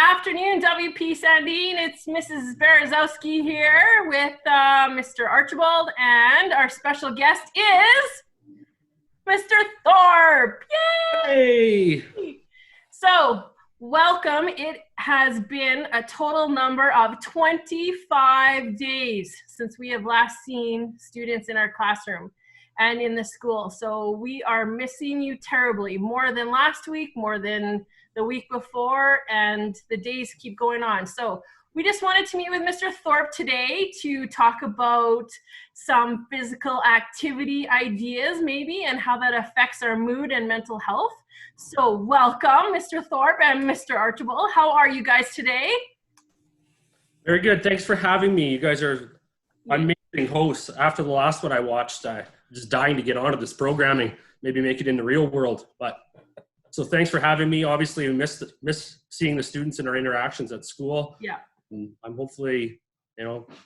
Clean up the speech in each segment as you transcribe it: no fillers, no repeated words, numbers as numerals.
afternoon, WP Sandine. It's Mrs. Berezowski here with Mr. Archibald, and our special guest is Mr. Thorpe. Yay! Hey! So, welcome. It has been a total number of 25 days since we have last seen students in our classroom and in the school. So we are missing you terribly, more than last week, more than the week before, and the days keep going on. So we just wanted to meet with Mr. Thorpe today to talk about some physical activity ideas maybe and how that affects our mood and mental health. So welcome, Mr. Thorpe and Mr. Archibald. How are you guys today? Very good. Thanks for having me. You guys are amazing hosts. After the last one I watched, I'm just dying to get onto this programming, maybe make it in the real world. So thanks for having me. Obviously, we miss seeing the students in our interactions at school. Yeah. And I'm hopefully,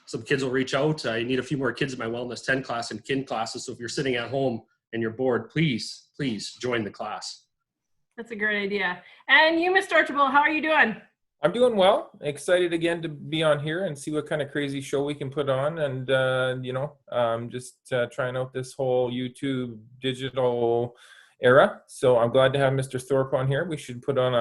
some kids will reach out. I need a few more kids in my Wellness 10 class and kin classes. So if you're sitting at home and you're bored, please join the class. That's a great idea. And you, Mr. Archibald, how are you doing? I'm doing well. Excited again to be on here and see what kind of crazy show we can put on. And, just trying out this whole YouTube digital era. So I'm glad to have Mr. Thorpe on here. We should put on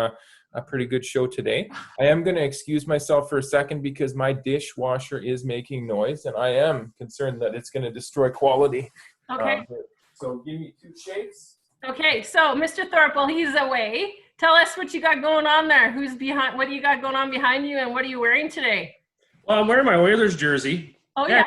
a pretty good show today. I am going to excuse myself for a second because my dishwasher is making noise and I am concerned that it's going to destroy quality. Okay. So give me 2 shakes. Okay, so Mr. Thorpe, while he's away, tell us what you got going on there. Who's behind? What do you got going on behind you, and what are you wearing today? Well, I'm wearing my Oilers jersey. Oh, yeah?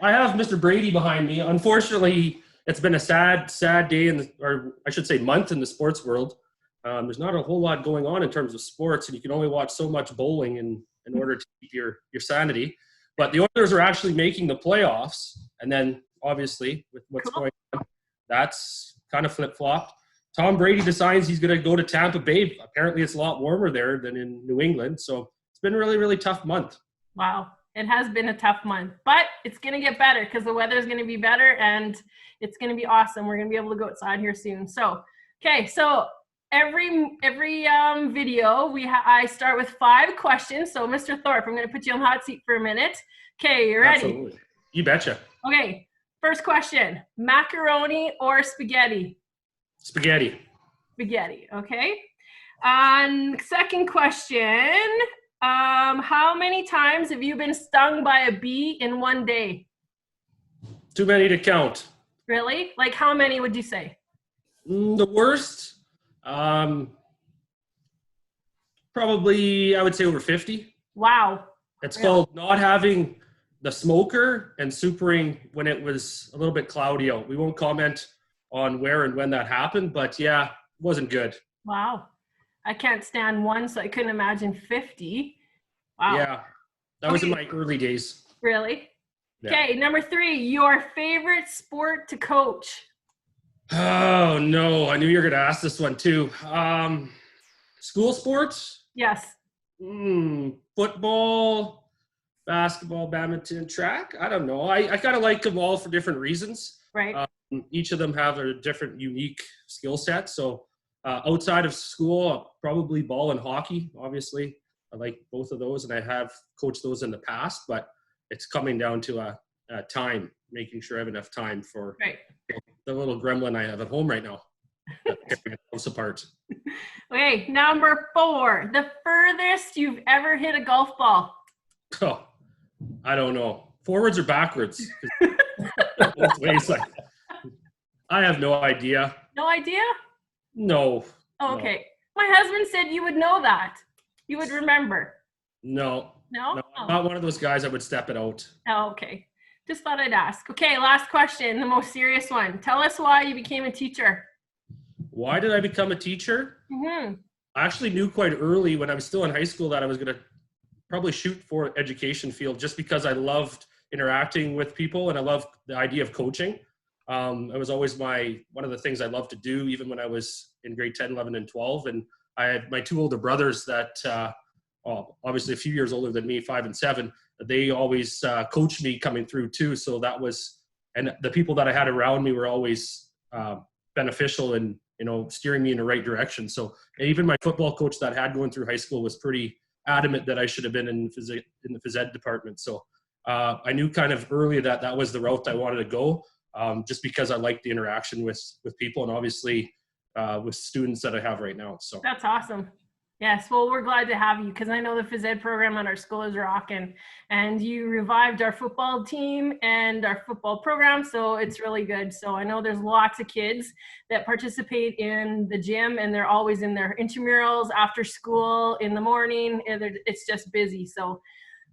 I have Mr. Brady behind me. Unfortunately, it's been a sad day or I should say month in the sports world. There's not a whole lot going on in terms of sports, and you can only watch so much bowling in order to keep your sanity. But the Oilers are actually making the playoffs, and then obviously with what's going on, that's kind of flip-flopped. Tom Brady decides he's going to go to Tampa Bay. Apparently it's a lot warmer there than in New England. So it's been a really, really tough month. Wow. It has been a tough month, but it's going to get better because the weather is going to be better and it's going to be awesome. We're going to be able to go outside here soon. So, okay. So every video I start with 5 questions. So Mr. Thorpe, I'm going to put you on the hot seat for a minute. Okay. You ready? Absolutely. You betcha. Okay. First question, macaroni or spaghetti? Spaghetti. Spaghetti, okay. Second question, how many times have you been stung by a bee in one day? Too many to count. Really? Like how many would you say? The worst, probably I would say over 50. Wow. It's called not having the smoker and supering when it was a little bit cloudy out. We won't comment on where and when that happened, but yeah, it wasn't good. Wow. I can't stand one, so I couldn't imagine 50. Wow. Yeah, that was in my early days. Really? Yeah. Okay, number 3, your favorite sport to coach? Oh, no, I knew you were going to ask this one too. School sports? Yes. Football, basketball, badminton, track. I don't know. I kind of like them all for different reasons. Right. Each of them have a different, unique skill set. So outside of school, probably ball and hockey. Obviously, I like both of those, and I have coached those in the past. But it's coming down to a time, making sure I have enough time for the little gremlin I have at home right now. Close apart. Okay, number 4, the furthest you've ever hit a golf ball? Oh, I don't know. Forwards or backwards? Both ways. I have no idea. No idea? No. Oh, okay. No. My husband said you would know that. You would remember. No. No? I'm not one of those guys that would step it out. Oh, okay. Just thought I'd ask. Okay, last question, the most serious one. Tell us why you became a teacher. Why did I become a teacher? Mm-hmm. I actually knew quite early when I was still in high school that I was going to probably shoot for education field just because I loved interacting with people and I loved the idea of coaching. It was always one of the things I loved to do, even when I was in grade 10, 11, and 12. And I had my 2 older brothers that, obviously a few years older than me, 5 and 7. They always coached me coming through too. So that was, and the people that I had around me were always beneficial in, steering me in the right direction. So even my football coach that I had going through high school was pretty adamant that I should have been in the phys ed department. So I knew kind of early that that was the route I wanted to go, just because I like the interaction with people, and obviously with students that I have right now. So that's awesome. Yes, well, we're glad to have you, because I know the phys ed program at our school is rocking, and you revived our football team and our football program, so it's really good. So I know there's lots of kids that participate in the gym, and they're always in their intramurals, after school, in the morning, and it's just busy. So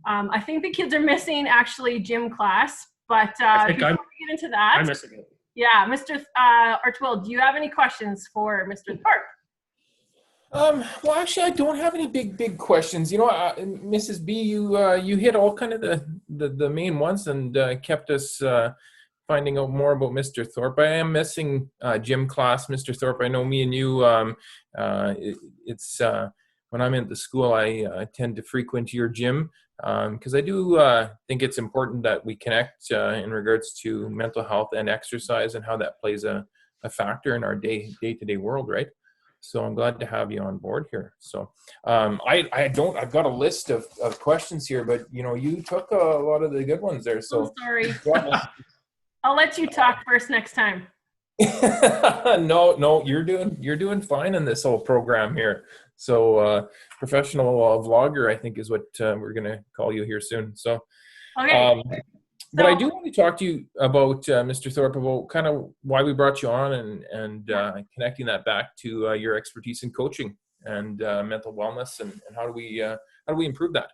I think the kids are missing actually gym class, but before we get into that, I'm missing it. Yeah, Mr. Archibald, do you have any questions for Mr. Thorpe? Well, actually, I don't have any big questions. You know, Mrs. B, you hit all kind of the main ones, and kept us finding out more about Mr. Thorpe. I am missing gym class, Mr. Thorpe. I know me and you. It's when I'm at the school, I tend to frequent your gym because I do think it's important that we connect in regards to mental health and exercise, and how that plays a factor in our day-to-day world, right? So I'm glad to have you on board here. So I've got a list of questions here, but you know, you took a lot of the good ones there. So I'm sorry. I'll let you talk first next time. No, you're doing fine in this whole program here. So professional vlogger, I think, is what we're gonna call you here soon. So okay. But I do want to talk to you about Mr. Thorpe, about kind of why we brought you on, and connecting that back to your expertise in coaching and mental wellness, and how do we improve that?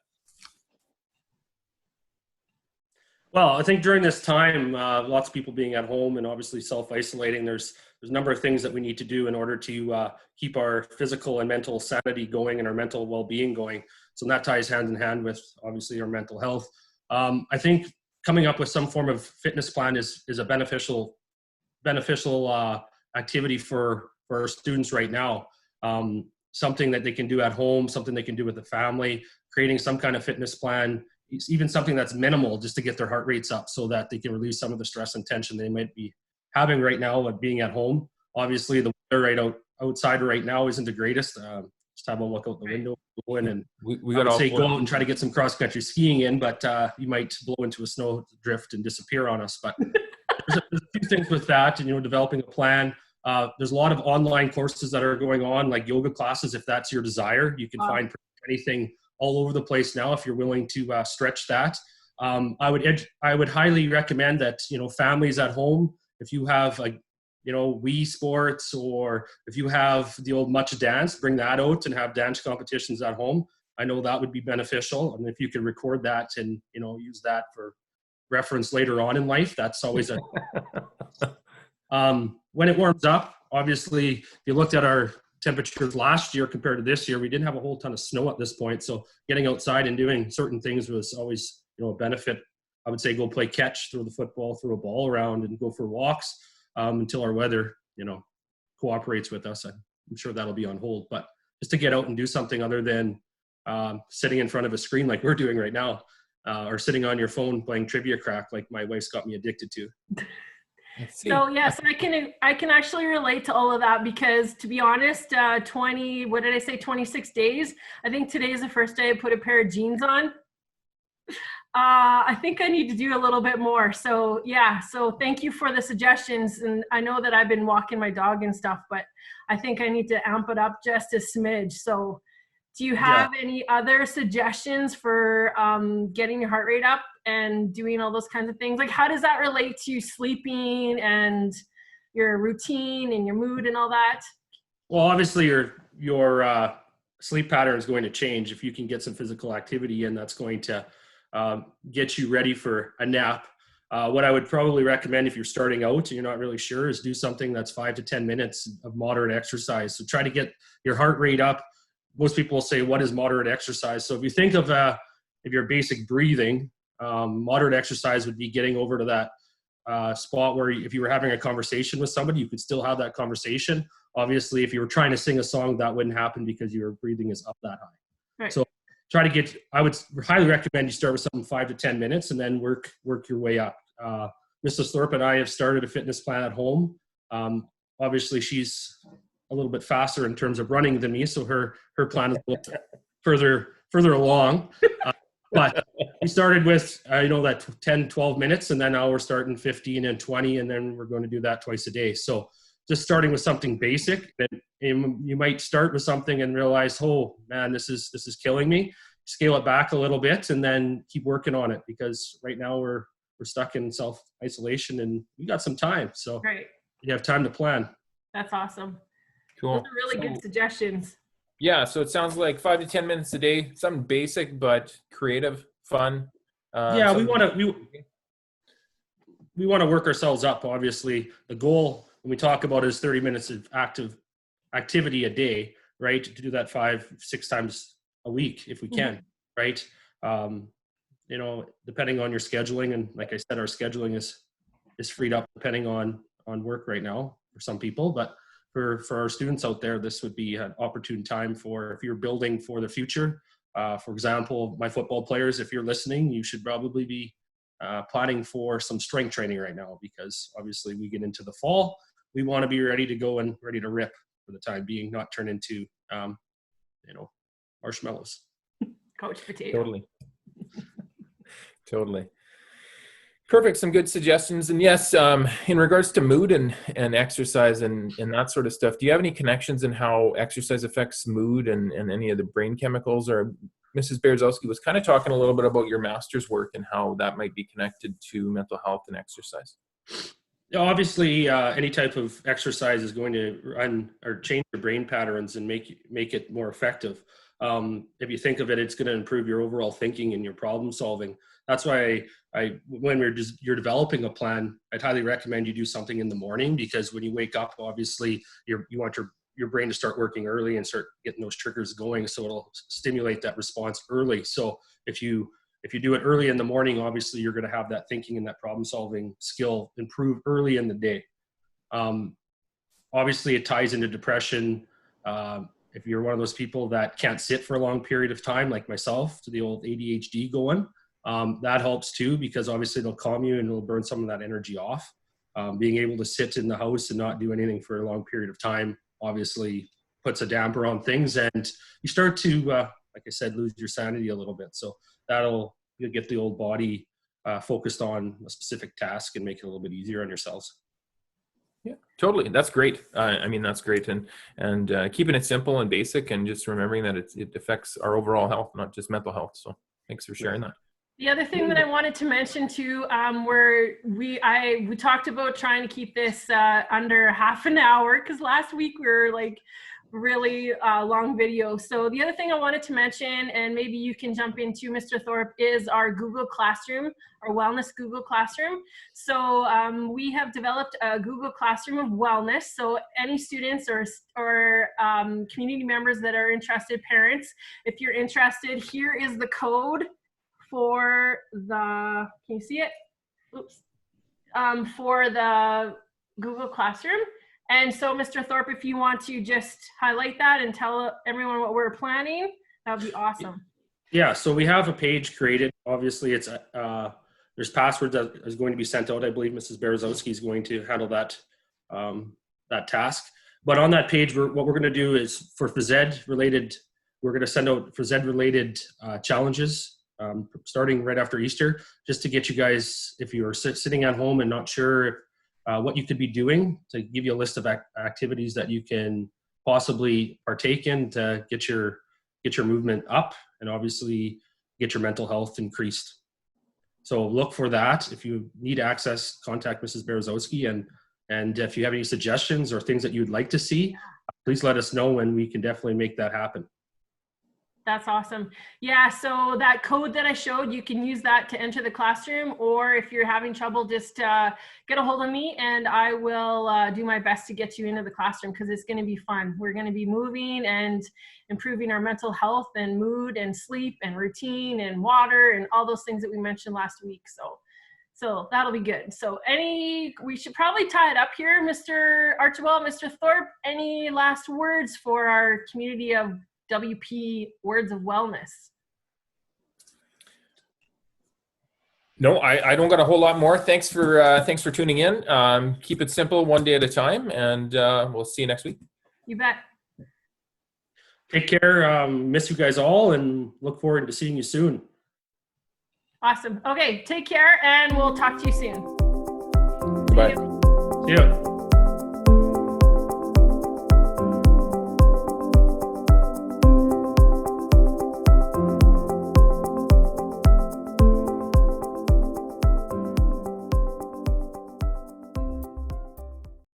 Well, I think during this time, lots of people being at home and obviously self-isolating, there's a number of things that we need to do in order to keep our physical and mental sanity going and our mental well-being going. So that ties hand in hand with obviously our mental health. I think coming up with some form of fitness plan is a beneficial activity for our students right now. Something that they can do at home, something they can do with the family, creating some kind of fitness plan, even something that's minimal, just to get their heart rates up so that they can release some of the stress and tension they might be having right now with being at home. Obviously, the weather outside right now isn't the greatest. Just have a look out the window, and we I would say go out and try to get some cross-country skiing in, but you might blow into a snow drift and disappear on us. But there's a few things with that, and developing a plan. There's a lot of online courses that are going on, like yoga classes. If that's your desire, you can find anything all over the place now if you're willing to stretch that. I would highly recommend that families at home, if you have Wii Sports, or if you have the old Much Dance, bring that out and have dance competitions at home. I know that would be beneficial, and if you can record that and use that for reference later on in life, that's always a when it warms up. Obviously, if you looked at our temperatures last year compared to this year, we didn't have a whole ton of snow at this point, so getting outside and doing certain things was always a benefit. I would say go play catch, throw the football, throw a ball around, and go for walks until our weather cooperates with us. I'm sure that'll be on hold, but just to get out and do something other than sitting in front of a screen like we're doing right now, or sitting on your phone playing trivia crack like my wife's got me addicted to. So yes, I can actually relate to all of that, because to be honest, 26 days. I think today is the first day I put a pair of jeans on. I think I need to do a little bit more. So yeah, so thank you for the suggestions. And I know that I've been walking my dog and stuff, but I think I need to amp it up just a smidge. So do you have any other suggestions for getting your heart rate up and doing all those kinds of things? Like, how does that relate to sleeping and your routine and your mood and all that? Well, obviously your sleep pattern is going to change. If you can get some physical activity in, that's going to get you ready for a nap. What I would probably recommend if you're starting out and you're not really sure is do something that's 5 to 10 minutes of moderate exercise. So try to get your heart rate up. Most people will say, what is moderate exercise? So if you think of your basic breathing, moderate exercise would be getting over to that spot where if you were having a conversation with somebody, you could still have that conversation. Obviously, if you were trying to sing a song, that wouldn't happen because your breathing is up that high. Right. So I would highly recommend you start with something 5 to 10 minutes and then work your way up. Mrs. Thorpe and I have started a fitness plan at home. Obviously, she's a little bit faster in terms of running than me, so her plan is a little further further along. But we started with, that 10, 12 minutes, and then now we're starting 15 and 20, and then we're going to do that twice a day. So just starting with something basic, then you might start with something and realize, oh man, this is killing me. Scale it back a little bit and then keep working on it, because right now we're stuck in self-isolation and we got some time. So Great. you have time to plan. That's awesome. Cool. Those are really good suggestions. Yeah, so it sounds like 5 to 10 minutes a day, something basic but creative, fun. Yeah, we want to work ourselves up. Obviously, the goal when we talk about is 30 minutes of active activity a day, right? To do that 5-6 times a week if we can, right? Depending on your scheduling, and like I said, our scheduling is freed up depending on work right now for some people, but for our students out there, this would be an opportune time for, if you're building for the future. For example, my football players, if you're listening, you should probably be planning for some strength training right now, because obviously we get into the fall. We want to be ready to go and ready to rip for the time being, not turn into, marshmallows. Coach Potato. Totally. Perfect. Some good suggestions. And yes, in regards to mood and exercise and that sort of stuff, do you have any connections in how exercise affects mood and any of the brain chemicals? Or Mrs. Berezowski was kind of talking a little bit about your master's work and how that might be connected to mental health and exercise. Obviously, any type of exercise is going to run or change your brain patterns and make it more effective. If you think of it, it's going to improve your overall thinking and your problem solving. That's why when you're developing a plan, I'd highly recommend you do something in the morning, because when you wake up, obviously you want your brain to start working early and start getting those triggers going, so it'll stimulate that response early. So if you do it early in the morning, obviously you're going to have that thinking and that problem solving skill improve early in the day. Obviously it ties into depression. If you're one of those people that can't sit for a long period of time, like myself, to the old ADHD going, that helps too, because obviously it'll calm you and it'll burn some of that energy off. Being able to sit in the house and not do anything for a long period of time obviously puts a damper on things, and you start to, like I said, lose your sanity a little bit. So you'll get the old body focused on a specific task and make it a little bit easier on yourselves. Yeah, totally. That's great. That's great. And keeping it simple and basic, and just remembering that it affects our overall health, not just mental health. So thanks for sharing that. The other thing that I wanted to mention too, we talked about trying to keep this under half an hour, because last week we were like really long video. So the other thing I wanted to mention, and maybe you can jump into, Mr. Thorpe, is our Google Classroom, our wellness Google Classroom. So we have developed a Google Classroom of wellness. So any students or community members that are interested, parents, if you're interested, here is the code for the, can you see it? Oops. For the Google Classroom. And so, Mr. Thorpe, if you want to just highlight that and tell everyone what we're planning, that would be awesome. Yeah, so we have a page created. Obviously, it's there's passwords that is going to be sent out. I believe Mrs. Berezowski is going to handle that task. But on that page, what we're going to do is for phys ed related, we're going to send out phys ed related challenges starting right after Easter, just to get you guys, if you're sitting at home and not sure what you could be doing, to give you a list of activities that you can possibly partake in to get your movement up and obviously get your mental health increased. So look for that. If you need access, contact Mrs. Berezowski, and if you have any suggestions or things that you'd like to see, please let us know and we can definitely make that happen. That's awesome. Yeah, so that code that I showed, you can use that to enter the classroom, or if you're having trouble, just get a hold of me and I will do my best to get you into the classroom, because it's going to be fun. We're going to be moving and improving our mental health and mood and sleep and routine and water and all those things that we mentioned last week. So that'll be good. So we should probably tie it up here. Mr. Archibald, Mr. Thorpe, any last words for our community of WP Words of Wellness? No, I don't got a whole lot more. Thanks for tuning in. Keep it simple, one day at a time, and we'll see you next week. You bet. Take care. Miss you guys all and look forward to seeing you soon. Awesome. Okay, take care, and we'll talk to you soon. Bye. See ya.